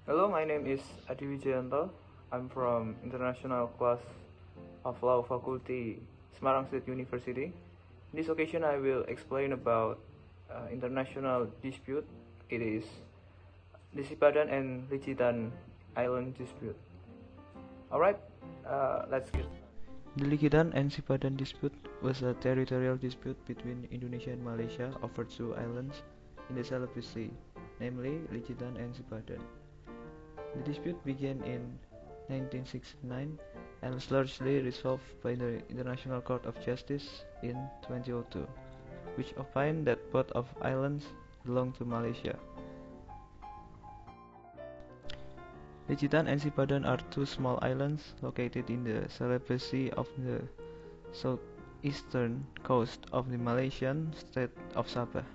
Hello, my name is Adi Wijayanto. I'm from International Class of Law Faculty, Semarang State University. In this occasion, I will explain about international dispute. It is the Sipadan and Ligitan Island dispute. Alright, let's get. The Ligitan and Sipadan dispute was a territorial dispute between Indonesia and Malaysia over two islands in the Celebes Sea, namely Ligitan and Sipadan. The dispute began in 1969 and was largely resolved by the International Court of Justice in 2002, which opined that both of islands belong to Malaysia. Ligitan and Sipadan are two small islands located in the Celebes Sea of the southeastern coast of the Malaysian state of Sabah.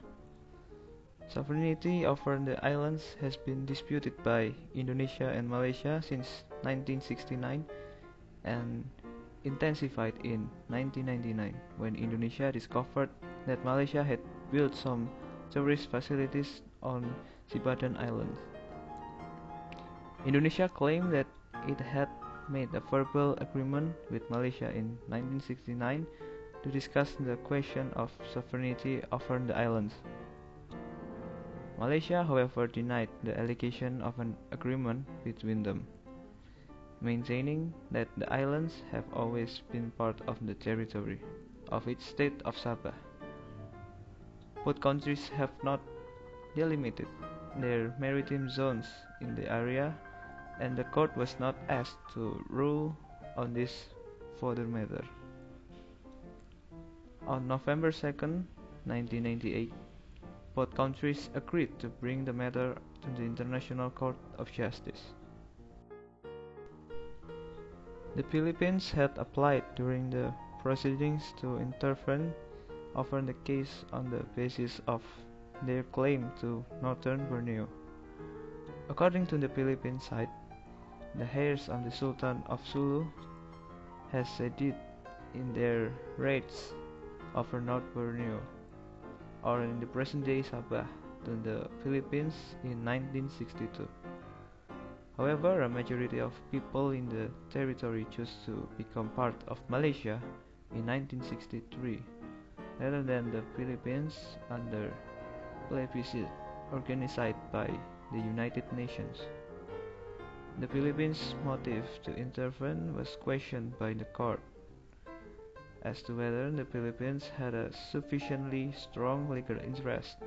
Sovereignty over the islands has been disputed by Indonesia and Malaysia since 1969 and intensified in 1999 when Indonesia discovered that Malaysia had built some tourist facilities on Sipadan Island. Indonesia claimed that it had made a verbal agreement with Malaysia in 1969 to discuss the question of sovereignty over the islands. Malaysia, however, denied the allegation of an agreement between them, maintaining that the islands have always been part of the territory of its state of Sabah. Both countries have not delimited their maritime zones in the area, and the court was not asked to rule on this further matter. On November 2nd, 1998, both countries agreed to bring the matter to the International Court of Justice. The Philippines had applied during the proceedings to intervene over the case on the basis of their claim to Northern Borneo. According to the Philippine side, the heirs of the Sultan of Sulu has ceded in their rights over North Borneo, or in the present-day Sabah, to the Philippines in 1962. However, a majority of people in the territory chose to become part of Malaysia in 1963, rather than the Philippines under plebiscite organized by the United Nations. The Philippines' motive to intervene was questioned by the court as to whether the Philippines had a sufficiently strong legal interest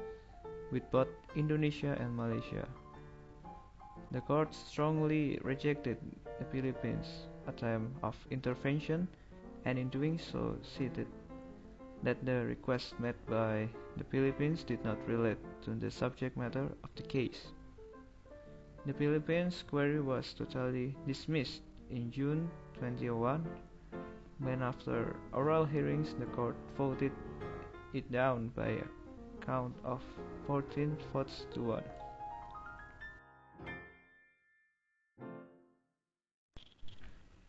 with both Indonesia and Malaysia. The court strongly rejected the Philippines' attempt of intervention, and in doing so stated that the request made by the Philippines did not relate to the subject matter of the case. The Philippines' query was totally dismissed in June 2001 when, after oral hearings, the court voted it down by a count of 14 votes to 1.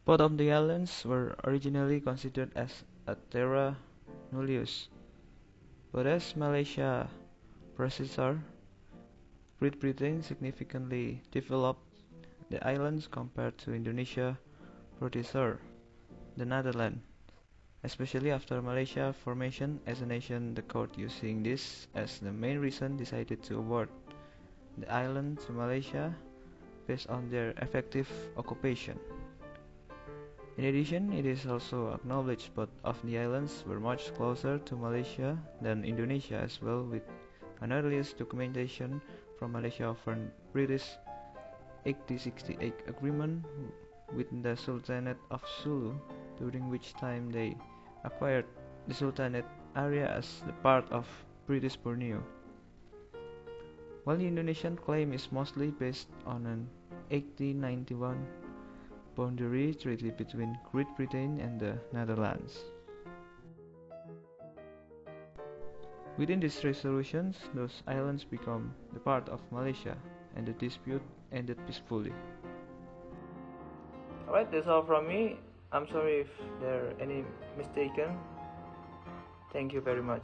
Both of the islands were originally considered as a terra nullius, but as Malaysia predecessor, Great Britain significantly developed the islands compared to Indonesia predecessor, the Netherlands. Especially after Malaysia formation as a nation, the court, using this as the main reason, decided to award the island to Malaysia based on their effective occupation. In addition, it is also acknowledged both of the islands were much closer to Malaysia than Indonesia, as well, with an earliest documentation from Malaysia of a British 1868 agreement with the Sultanate of Sulu, during which time they acquired the Sultanate area as the part of British Borneo. While the Indonesian claim is mostly based on an 1891 boundary treaty between Great Britain and the Netherlands. Within these resolutions, those islands become the part of Malaysia, and the dispute ended peacefully. Alright, that's all from me. I'm sorry if there are any mistaken. Thank you very much.